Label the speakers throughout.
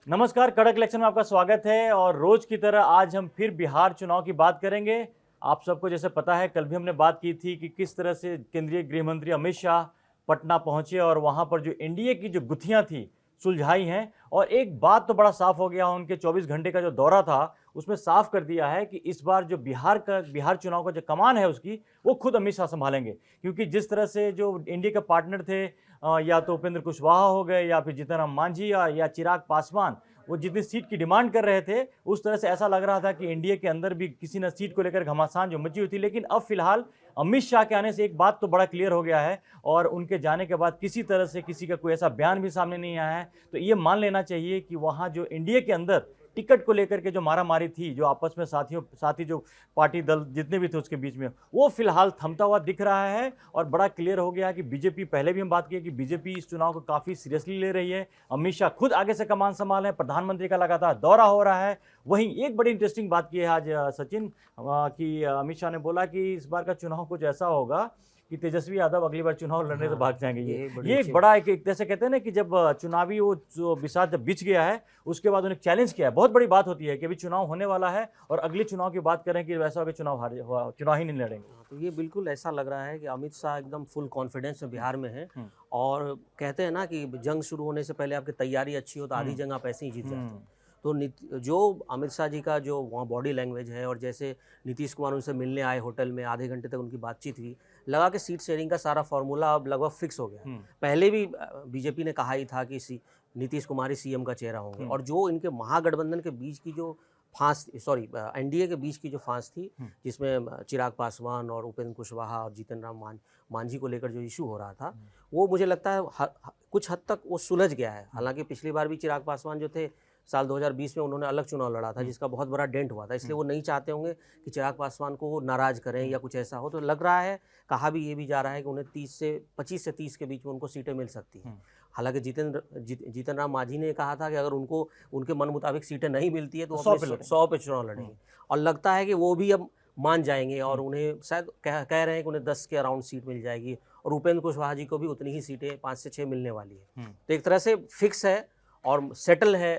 Speaker 1: नमस्कार, कड़क इलेक्शन में आपका स्वागत है। और रोज की तरह आज हम फिर बिहार चुनाव की बात करेंगे। आप सबको जैसे पता है, कल भी हमने बात की थी कि किस तरह से केंद्रीय गृह मंत्री अमित शाह पटना पहुंचे और वहां पर जो एनडीए की जो गुत्थियां थी सुलझाई हैं। और एक बात तो बड़ा साफ हो गया, उनके 24 घंटे का जो दौरा था उसमें साफ कर दिया है कि इस बार जो बिहार चुनाव का जो कमान है उसकी, वो खुद अमित शाह संभालेंगे। क्योंकि जिस तरह से जो एनडीए के पार्टनर थे, या तो उपेंद्र कुशवाहा हो गए या फिर जीतन राम मांझी या चिराग पासवान, वो जितनी सीट की डिमांड कर रहे थे उस तरह से ऐसा लग रहा था कि एनडीए के अंदर भी किसी न सीट को लेकर घमासान जो मची हुई थी। लेकिन अब फिलहाल अमित शाह के आने से एक बात तो बड़ा क्लियर हो गया है, और उनके जाने के बाद किसी तरह से किसी का कोई ऐसा बयान भी सामने नहीं आया है। तो ये मान लेना चाहिए कि वहाँ जो एनडीए के अंदर टिकट को लेकर के जो मारामारी थी, जो आपस में साथी जो पार्टी दल जितने भी थे उसके बीच में, वो फिलहाल थमता हुआ दिख रहा है। और बड़ा क्लियर हो गया कि बीजेपी, पहले भी हम बात की कि बीजेपी इस चुनाव को काफ़ी सीरियसली ले रही है। अमित शाह खुद आगे से कमान संभाल है, प्रधानमंत्री का लगातार दौरा हो रहा है। वहीं एक बड़ी इंटरेस्टिंग बात की है आज सचिन, कि अमित शाह ने बोला कि इस बार का चुनाव कुछ ऐसा होगा कि तेजस्वी यादव अगली बार चुनाव लड़ने से भाग जाएंगे। ये एक बड़ा एक जैसे कहते हैं ना कि जब चुनावी वो जो विषाद जब बिछ गया है उसके बाद उन्हें चैलेंज किया है। बहुत बड़ी बात होती है कि अभी चुनाव होने वाला है और अगले चुनाव की बात करें कि वैसा हो कि चुनाव ही नहीं लड़ेंगे।
Speaker 2: तो ये बिल्कुल ऐसा लग रहा है कि अमित शाह एकदम फुल कॉन्फिडेंस में बिहार में है।
Speaker 1: हम्म,
Speaker 2: और कहते हैं ना कि जंग शुरू होने से पहले आपकी तैयारी अच्छी हो तो आधी
Speaker 1: हम्म,
Speaker 2: जंग आप ऐसे ही जीत जाते
Speaker 1: हम्म,
Speaker 2: हैं। तो जो अमित शाह जी का जो वहाँ बॉडी लैंग्वेज है, और जैसे नीतीश कुमार उनसे मिलने आए होटल में, आधे घंटे तक उनकी बातचीत हुई, लगा कि सीट शेयरिंग का सारा फॉर्मूला अब लगभग फिक्स हो गया है।
Speaker 1: हम्म,
Speaker 2: पहले भी बीजेपी ने कहा ही था कि नीतीश कुमार ही सीएम का चेहरा होंगे। और जो इनके महागठबंधन के बीच की जो एनडीए के बीच की जो फांस थी, जिसमें चिराग पासवान और उपेंद्र कुशवाहा और जीतन राम मांझी को लेकर जो इशू हो रहा था, वो मुझे लगता है कुछ हद तक वो सुलझ गया है। हालांकि पिछली बार भी चिराग पासवान जो थे, साल 2020 में उन्होंने अलग चुनाव लड़ा था जिसका बहुत बड़ा डेंट हुआ था, इसलिए वो नहीं चाहते होंगे कि चिराग पासवान को वो नाराज करें या कुछ ऐसा हो। तो लग रहा है, कहा भी ये भी जा रहा है कि उन्हें 25 से 30 के बीच में उनको सीटें मिल सकती हैं। हालांकि जीतन राम मांझी ने कहा था कि अगर उनको उनके मन मुताबिक सीटें नहीं मिलती है तो 100 पे चुनाव लड़ेंगे। और लगता है कि वो भी अब मान जाएंगे, और उन्हें शायद कह रहे हैं कि उन्हें 10 के अराउंड सीट मिल जाएगी, और उपेंद्र कुशवाहा जी को भी उतनी ही सीटें 5 से 6 मिलने वाली है। तो एक तरह से फिक्स है और सेटल है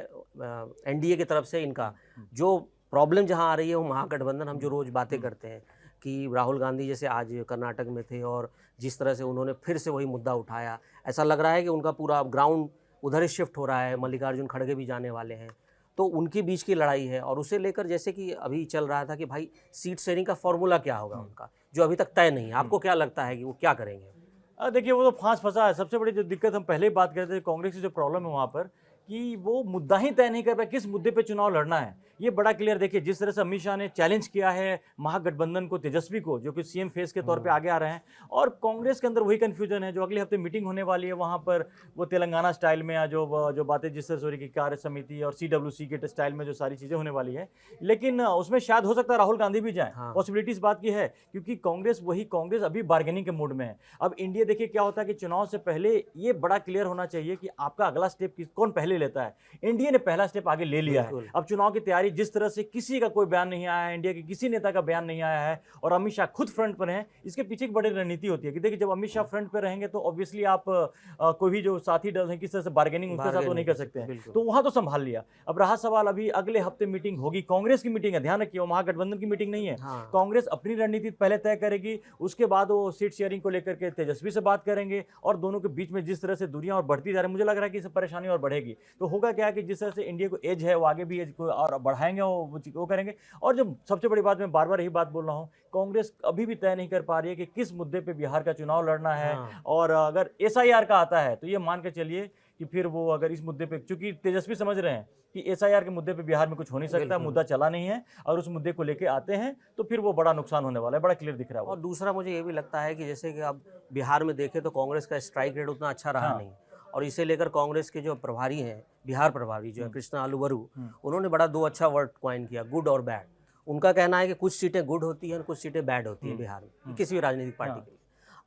Speaker 2: एनडीए की तरफ से इनका। जो प्रॉब्लम जहां आ रही है वो महागठबंधन, हम जो रोज बातें करते हैं कि राहुल गांधी जैसे आज कर्नाटक में थे और जिस तरह से उन्होंने फिर से वही मुद्दा उठाया, ऐसा लग रहा है कि उनका पूरा ग्राउंड उधर ही शिफ्ट हो रहा है। मल्लिकार्जुन खड़गे भी जाने वाले हैं, तो उनके बीच की लड़ाई है। और उसे लेकर जैसे कि अभी चल रहा था कि भाई सीट शेयरिंग का फॉर्मूला क्या होगा उनका, जो अभी तक तय नहीं है। आपको क्या लगता है कि वो क्या करेंगे?
Speaker 1: देखिए, वो तो फांस फंसा है। सबसे बड़ी जो दिक्कत हम पहले ही बात करते थे, कांग्रेस की जो प्रॉब्लम है वहाँ पर, कि वो मुद्दा ही तय नहीं कर पाए किस मुद्दे पे चुनाव लड़ना है। ये बड़ा क्लियर देखिए, जिस तरह से अमित शाह ने चैलेंज किया है महागठबंधन को, तेजस्वी को, जो कि सीएम फेस के तौर पे आगे आ रहे हैं। और कांग्रेस के अंदर वही कंफ्यूजन है। जो अगले हफ्ते मीटिंग होने वाली है वहाँ पर, वो तेलंगाना स्टाइल में, या जो बातें जिस तरह से हो रही की कार्य समिति और सीडब्ल्यूसी के स्टाइल में जो सारी चीज़ें होने वाली है, लेकिन उसमें शायद हो सकता है राहुल गांधी भी जाए। पॉसिबिलिटी इस बात की है, क्योंकि कांग्रेस अभी बार्गेनिंग के मूड में है। अब इंडिया देखिए क्या होता है कि चुनाव से पहले ये बड़ा क्लियर होना चाहिए कि आपका अगला स्टेप कौन पहले लेता है। इंडिया ने पहला स्टेप आगे ले लिया है। अब चुनाव की तैयारी जिस तरह से, किसी का कोई बयान नहीं आया है, इंडिया के किसी नेता का बयान नहीं आया है, और अमित शाह खुद फ्रंट पर हैं। इसके पीछे एक बड़ी रणनीति होती है कि देखिए, जब अमित शाह फ्रंट पर रहेंगे तो ऑब्वियसली आप कोई भी जो साथी दल है किस तरह से बार्गेनिंग उसके साथ वो नहीं कर सकते हैं। तो वहां तो संभाल लिया। अब रहा सवाल, अभी अगले हफ्ते मीटिंग होगी, कांग्रेस की मीटिंग है, ध्यान रखिए, वो महागठबंधन की मीटिंग नहीं है। कांग्रेस अपनी रणनीति पहले तय करेगी, उसके बाद वो सीट शेयरिंग को लेकर के तेजस्वी से बात करेंगे। और दोनों के बीच में जिस तरह से दूरियां और बढ़ती जा रही है, मुझे लग रहा है कि इससे परेशानी और बढ़ेगी। तो होगा क्या कि जिस तरह से इंडिया को एज है, वो आगे भी एज को और बढ़ाएंगे, वो करेंगे। और जो सबसे बड़ी बात, मैं बार बार यही बात बोल रहा हूँ, कांग्रेस अभी भी तय नहीं कर पा रही है कि किस मुद्दे पे बिहार का चुनाव लड़ना है। और अगर एसआईआर का आता है तो ये मान के चलिए कि फिर वो अगर इस मुद्दे पे, चूंकि तेजस्वी समझ रहे हैं कि एसआईआर के मुद्दे पे बिहार में कुछ हो नहीं सकता, मुद्दा चला नहीं है, और उस मुद्दे को लेके आते हैं तो फिर वो बड़ा नुकसान होने वाला है, बड़ा क्लियर दिख रहा है।
Speaker 2: और दूसरा मुझे ये भी लगता है कि जैसे कि अब बिहार में देखें तो कांग्रेस का स्ट्राइक रेट उतना अच्छा रहा नहीं, और इसे लेकर कांग्रेस के जो प्रभारी हैं, बिहार प्रभारी जो है कृष्णा आलूवरू, उन्होंने बड़ा 2 अच्छा वर्ड क्वाइन किया, गुड और बैड। उनका कहना है कि कुछ सीटें गुड होती हैं और कुछ सीटें बैड होती हैं बिहार में, किसी भी राजनीतिक पार्टी के लिए।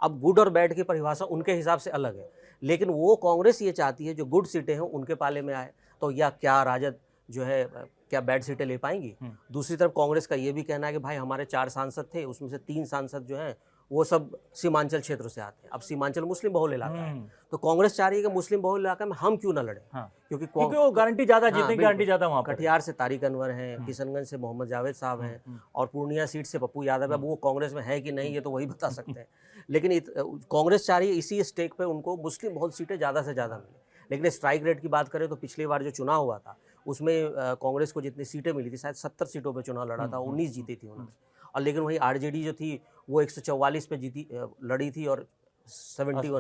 Speaker 2: अब गुड और बैड की परिभाषा उनके हिसाब से अलग है, लेकिन वो कांग्रेस ये चाहती है जो गुड सीटें हैं उनके पाले में आए। तो या क्या राजद जो है क्या बैड सीटें ले पाएंगी? दूसरी तरफ कांग्रेस का ये भी कहना है कि भाई हमारे 4 सांसद थे, उसमें से 3 सांसद जो हैं वो सब सीमांचल क्षेत्र से आते हैं। अब सीमांचल मुस्लिम बहुल इलाका है, तो कांग्रेस चाह रही है कि मुस्लिम बहुल इलाका में हम क्यों ना लड़े।
Speaker 1: हाँ।
Speaker 2: क्योंकि
Speaker 1: वो गारंटी ज्यादा, जीतने की गारंटी ज्यादा वहाँ पर।
Speaker 2: कटिहार से तारिक अनवर हैं, किशनगंज से मोहम्मद जावेद साहब हैं, और पूर्णिया सीट से पप्पू यादव है। अब वो कांग्रेस में है कि नहीं ये तो वही बता सकते हैं, लेकिन कांग्रेस चाह रही है इसी स्टेक पे उनको मुस्लिम बहुल सीटें ज़्यादा से ज़्यादा मिले। लेकिन स्ट्राइक रेट की बात करें तो पिछली बार जो चुनाव हुआ था उसमें कांग्रेस को जितनी सीटें मिली थी, शायद 70 सीटों पे चुनाव लड़ा था, 19 जीती थी उन्होंने। और लेकिन वही आरजेडी जो थी वो 144 पे जीती लड़ी थी, और 75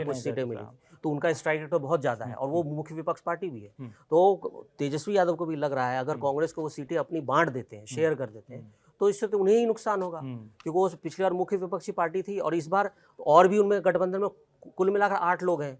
Speaker 2: कुछ सीटें मिली थी। तो उनका स्ट्राइक रेट तो बहुत ज़्यादा है, और वो मुख्य विपक्ष पार्टी भी है। तो तेजस्वी यादव को भी लग रहा है अगर कांग्रेस को वो सीटें अपनी बांट देते हैं, शेयर कर देते हैं, तो इससे तो उन्हें ही नुकसान होगा, क्योंकि वो पिछली बार मुख्य विपक्षी पार्टी थी, और इस बार और भी उनमें गठबंधन में कुल मिलाकर 8 लोग हैं,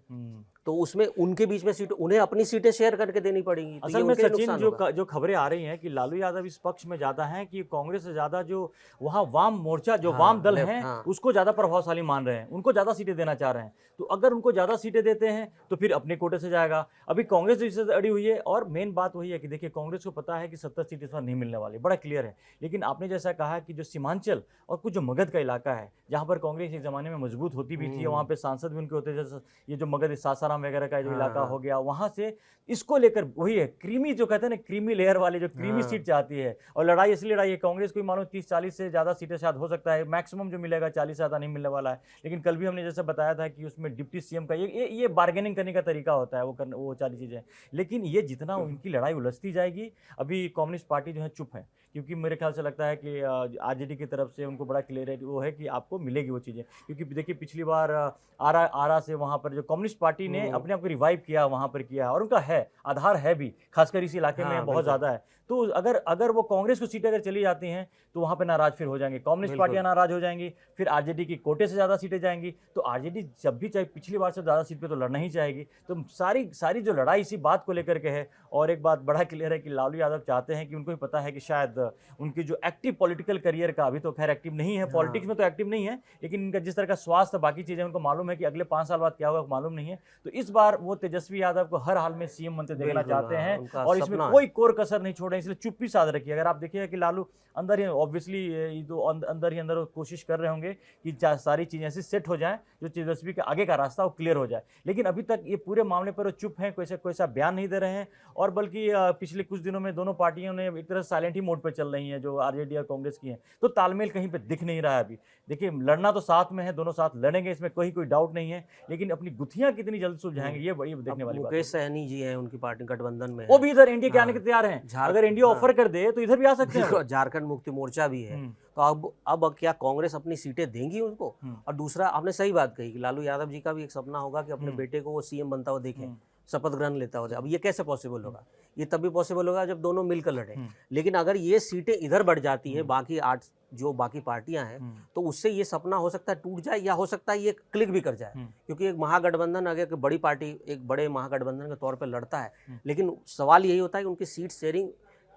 Speaker 2: तो उसमें उनके बीच में सीट, उन्हें अपनी सीटें शेयर करके देनी पड़ेंगी। तो
Speaker 1: असल में सचिन जो खबरें आ रही हैं कि लालू यादव इस पक्ष में ज्यादा हैं कि कांग्रेस से ज्यादा जो वहाँ वाम मोर्चा, जो वाम दल हैं, उसको ज्यादा प्रभावशाली मान रहे हैं, उनको ज्यादा सीटें देना चाह रहे हैं। तो अगर उनको ज्यादा सीटें देते हैं तो फिर अपने कोटे से जाएगा। अभी कांग्रेस इससे अड़ी हुई है, और मेन बात वही है कि देखिए कांग्रेस को पता है कि 70 सीटें इस बार नहीं मिलने वाली, बड़ा क्लियर है। लेकिन आपने जैसा कहा कि जो सीमांचल और कुछ जो मगध का इलाका है, जहाँ पर कांग्रेस एक जमाने में मजबूत होती भी थी, वहाँ पे सांसद भी उनके होते, जैसे ये जो मगध सासाराम वगैरह का जो इलाका हो गया, वहां से इसको लेकर वही है क्रीमी, जो कहते हैं ना क्रीमी लेयर वाले, जो क्रीमी सीट चाहती है। और लड़ाई इसलिए लड़ाई है, कांग्रेस को मालूम 30-40 से ज्यादा सीटें शायद हो सकता है, मैक्सिमम जो मिलेगा 40 से ज्यादा नहीं मिलने वाला है। लेकिन कल भी हमने जैसे बताया था कि उसमें डिप्टी सीएम का ये बार्गेनिंग करने का तरीका होता है, वो 40 चीजें। लेकिन ये जितना उनकी लड़ाई उलझती जाएगी, अभी कम्युनिस्ट पार्टी जो है चुप है, क्योंकि मेरे ख्याल से लगता है कि आरजेडी की तरफ से उनको बड़ा क्लियर वो है कि आपको मिलेगी वो चीज़ें। क्योंकि देखिए पिछली बार आरा से वहाँ पर जो कम्युनिस्ट पार्टी ने अपने आप को रिवाइव किया, वहाँ पर किया, और उनका है आधार है भी, खासकर इस इलाके में बहुत ज़्यादा है। तो अगर वो कांग्रेस को सीटें अगर चली जाती हैं तो वहाँ पे नाराज फिर हो जाएंगे, कम्युनिस्ट पार्टियां नाराज हो जाएंगी, फिर आरजेडी की कोटे से ज़्यादा सीटें जाएंगी। तो आरजेडी जब भी चाहे पिछली बार से ज़्यादा सीट पे तो लड़ना ही चाहेगी। तो सारी जो लड़ाई इसी बात को लेकर के है। और एक बात बड़ा क्लियर है कि लालू यादव चाहते हैं कि उनको भी पता है कि शायद उनकी जो एक्टिव पॉलिटिकल करियर का, अभी तो खैर एक्टिव नहीं है, पॉलिटिक्स में तो एक्टिव नहीं है, लेकिन इनका जिस तरह का स्वास्थ्य बाकी चीज़ें उनको मालूम है कि अगले 5 साल बाद क्या होगा मालूम नहीं है। तो इस बार वो तेजस्वी यादव को हर हाल में सीएम बनते देखना चाहते हैं, और इसमें कोई कोर कसर नहीं छोड़े, इसलिए चुप्पी साध रखी है। अगर आप देखिए कि लालू अंदर ही ऑब्वियसली तो अंदर ही अंदर कोशिश कर रहे होंगे कि सारी चीज़ें ऐसी सेट हो जाएं जो तेजस्वी के आगे का रास्ता वो क्लियर हो जाए। लेकिन अभी तक ये पूरे मामले पर वो चुप हैं, कोई सा बयान नहीं दे रहे हैं, और बल्कि पिछले कुछ दिनों में दोनों पार्टियों ने एक तरह साइलेंट ही मोड पर चल रही हैं, जो आरजेडी और कांग्रेस की हैं। तो तालमेल कहीं पे दिख नहीं रहा है अभी। देखिए लड़ना तो साथ में है, दोनों साथ लड़ेंगे, इसमें कोई डाउट नहीं है, लेकिन अपनी गुत्थियां कितनी जल्द सुलझाएंगे ये बड़ी देखने वाली बात है।
Speaker 2: मुकेश सहनी जी हैं, उनकी पार्टी गठबंधन में,
Speaker 1: वो भी इधर इंडिया के आने के तैयार हैं। अगर इंडिया ऑफर कर दे तो इधर भी आ सकते हैं।
Speaker 2: झारखंड मुक्ति मोर्चा भी है। तो अब क्या कांग्रेस अपनी सीटें देंगी उनको? और दूसरा, आपने सही बात कही कि लालू यादव जी का भी एक सपना होगा कि अपने बेटे को वो सीएम बनता हुआ देखें, शपथ ग्रहण लेता हो। अब ये कैसे पॉसिबल होगा? ये तभी पॉसिबल होगा जब दोनों मिलकर लड़े। लेकिन अगर ये सीटें इधर बढ़ जाती है, बाकी 8 जो बाकी पार्टियां हैं, तो उससे ये सपना हो सकता है टूट जाए, या हो सकता है ये क्लिक भी कर जाए। क्योंकि एक महागठबंधन, अगर एक बड़ी पार्टी एक बड़े महागठबंधन के तौर पर लड़ता है, लेकिन सवाल यही होता है कि उनकी सीट शेयरिंग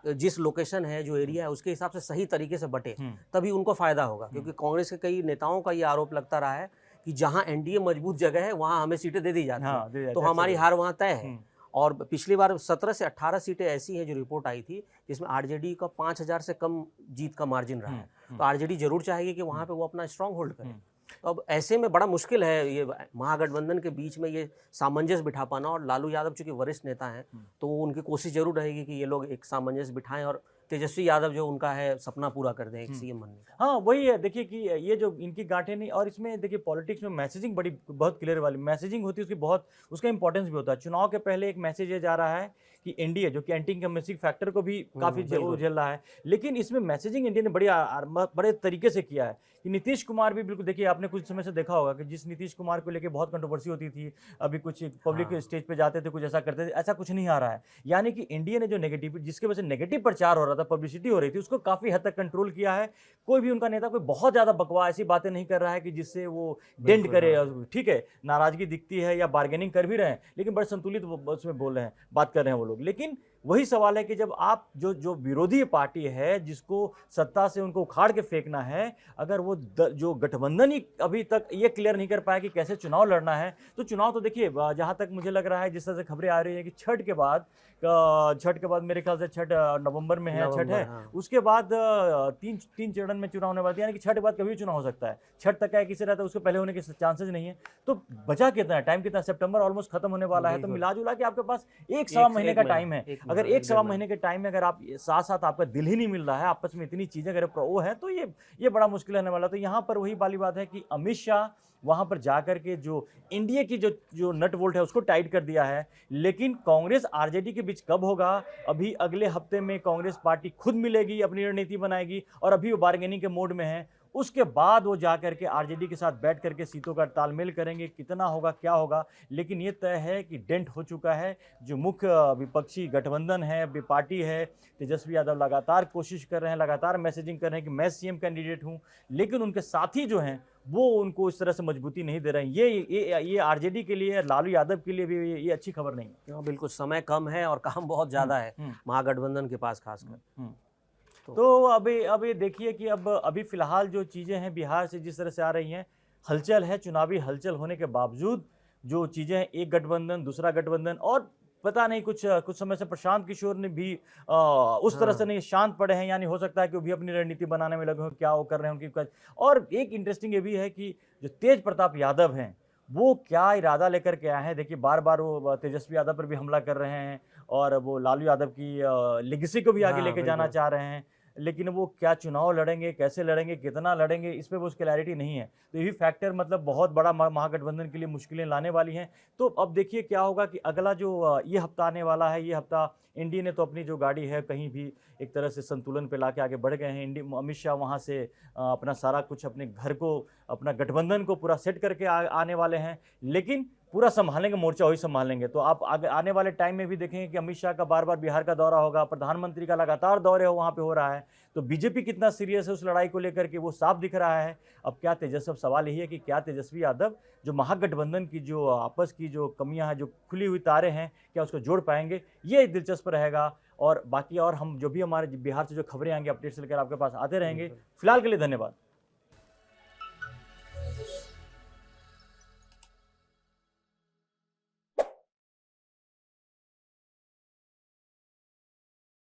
Speaker 2: जिस लोकेशन है, जो एरिया है, उसके हिसाब से सही तरीके से बटे, तभी उनको फायदा होगा। क्योंकि कांग्रेस के कई नेताओं का ये आरोप लगता रहा है कि जहां एनडीए मजबूत जगह है वहां हमें सीटें दे दी जाती हैं, तो हमारी हार वहां तय है। और पिछली बार 17 से 18 सीटें ऐसी हैं जो रिपोर्ट आई थी जिसमें आरजेडी का 5000 से कम जीत का मार्जिन रहा है। तो आरजेडी जरूर चाहेगी कि वहां पे वो अपना स्ट्रांग होल्ड करे। तो अब ऐसे में बड़ा मुश्किल है ये महागठबंधन के बीच में ये सामंजस्य बिठा पाना। और लालू यादव चूंकि वरिष्ठ नेता हैं, तो उनकी कोशिश जरूर रहेगी कि ये लोग एक सामंजस्य बिठाएं और तेजस्वी यादव जो उनका है सपना पूरा कर दें एक सीएम बनने का।
Speaker 1: हाँ वही है। देखिए कि ये जो इनकी गांठें नहीं, और इसमें देखिए पॉलिटिक्स में मैसेजिंग बहुत क्लियर वाली मैसेजिंग होती है, उसका इंपॉर्टेंस भी होता है। चुनाव के पहले एक मैसेज ये जा रहा है कि एनडीए जो कि एंटी इनकम्बेंसी फैक्टर को भी काफी झेल रहा है, लेकिन इसमें मैसेजिंग इंडिया ने बड़े तरीके से किया है कि नीतीश कुमार भी बिल्कुल, देखिए आपने कुछ समय से देखा होगा कि जिस नीतीश कुमार को लेकर बहुत कंट्रोवर्सी होती थी, अभी कुछ पब्लिक स्टेज पे जाते थे, कुछ ऐसा करते थे, ऐसा कुछ नहीं आ रहा है। यानी कि इंडिया ने जो नेगेटिव, जिसके वजह से नेगेटिव प्रचार हो रहा था, पब्लिसिटी हो रही थी, उसको काफी हद तक कंट्रोल किया है। कोई भी उनका नेता कोई बहुत ज्यादा बकवास ऐसी बातें नहीं कर रहा है कि जिससे वो डेंट करे। ठीक है, नाराजगी दिखती है या बार्गेनिंग कर भी रहे हैं, लेकिन बड़े संतुलित उसमें बोल रहे हैं, बात कर रहे हैं वो लोग। लेकिन वही सवाल है कि जब आप जो विरोधी पार्टी है, जिसको सत्ता से उनको उखाड़ के फेंकना है, अगर वो जो गठबंधन ही अभी तक ये क्लियर नहीं कर पाया कि कैसे चुनाव लड़ना है, तो चुनाव तो देखिए जहाँ तक मुझे लग रहा है, जिस तरह से खबरें आ रही है कि छठ के बाद मेरे ख्याल से छठ नवंबर में है, छठ है,
Speaker 2: हाँ।
Speaker 1: उसके बाद तीन चरण में चुनाव होने वाले, यानी कि छठ के बाद कभी भी चुनाव हो सकता है। छठ तक का किसी रहता है, उसके पहले होने के चांसेस नहीं है। तो बचा कितना है, टाइम कितना, सितंबर ऑलमोस्ट खत्म होने वाला है, तो
Speaker 2: बिल्कुल।
Speaker 1: मिला जुला के आपके पास एक सवा महीने का टाइम है।
Speaker 2: एक
Speaker 1: अगर
Speaker 2: महीना,
Speaker 1: एक सवा
Speaker 2: डेढ़
Speaker 1: महीने के टाइम में अगर आप साथ साथ आपका दिल ही नहीं मिल रहा है, आपस में इतनी चीजें अगर वो है, तो ये बड़ा मुश्किल होने वाला। तो यहाँ पर वही वाली बात है कि अमित शाह वहां पर जाकर के जो इंडिया की जो नट वोल्ट है उसको टाइट कर दिया है। लेकिन कांग्रेस आरजेडी के बीच कब होगा, अभी अगले हफ्ते में कांग्रेस पार्टी खुद मिलेगी, अपनी रणनीति बनाएगी, और अभी वो बार्गेनिंग के मोड में है। उसके बाद वो जाकर के आरजेडी के साथ बैठ करके सीटों का तालमेल करेंगे, कितना होगा क्या होगा। लेकिन ये तय है कि डेंट हो चुका है। जो मुख्य विपक्षी गठबंधन है, पार्टी है, तेजस्वी यादव लगातार कोशिश कर रहे हैं, लगातार मैसेजिंग कर रहे हैं कि मैं सीएम कैंडिडेट हूं, लेकिन उनके साथी जो हैं वो उनको इस तरह से मजबूती नहीं दे रहे हैं। ये आरजेडी के लिए, लालू यादव के लिए भी ये अच्छी खबर नहीं है।
Speaker 2: हाँ, बिल्कुल, समय कम है और काम बहुत ज़्यादा है महागठबंधन के पास खासकर।
Speaker 1: तो अभी देखिए कि अभी फिलहाल जो चीज़ें हैं बिहार से जिस तरह से आ रही हैं, हलचल है, चुनावी हलचल होने के बावजूद जो चीज़ें हैं, एक गठबंधन दूसरा गठबंधन, और पता नहीं कुछ समय से प्रशांत किशोर ने भी उस तरह से नहीं शांत पड़े हैं, यानी हो सकता है कि वो भी अपनी रणनीति बनाने में लगे हो, क्या वो कर रहे हैं उनकी। और एक इंटरेस्टिंग ये भी है कि जो तेज प्रताप यादव हैं वो क्या इरादा लेकर के आए हैं। देखिए बार बार वो तेजस्वी यादव पर भी हमला कर रहे हैं, और वो लालू यादव की लेगेसी को भी आगे
Speaker 2: हाँ,
Speaker 1: लेके जाना
Speaker 2: बिल्कुल।
Speaker 1: चाह रहे हैं। लेकिन वो क्या चुनाव लड़ेंगे, कैसे लड़ेंगे, कितना लड़ेंगे, इस पे वो क्लैरिटी नहीं है। तो यही फैक्टर मतलब बहुत बड़ा महागठबंधन के लिए मुश्किलें लाने वाली हैं। तो अब देखिए क्या होगा कि अगला जो ये हफ्ता आने वाला है, ये हफ्ता एनडीए ने तो अपनी जो गाड़ी है कहीं भी एक तरह से संतुलन पे लाके आगे बढ़ गए हैं। अमित शाह वहाँ से अपना सारा कुछ अपने घर को, अपना गठबंधन को पूरा सेट करके आने वाले हैं। लेकिन पूरा संभालेंगे, मोर्चा वही संभालेंगे। तो आप आगे आने वाले टाइम में भी देखेंगे कि अमित शाह का बार बार बिहार का दौरा होगा, प्रधानमंत्री का लगातार दौरे वहाँ पे हो रहा है। तो बीजेपी कितना सीरियस है उस लड़ाई को लेकर के वो साफ दिख रहा है। अब क्या तेजस्वी, सवाल यही है कि क्या तेजस्वी यादव जो महागठबंधन की जो आपस की जो कमियां हैं, जो खुली हुई तारें हैं, क्या उसको जोड़ पाएंगे, ये दिलचस्प रहेगा। और बाकी और हम जो भी हमारे बिहार से जो खबरें आएंगी अपडेट्स लेकर आपके पास आते रहेंगे। फिलहाल के लिए धन्यवाद।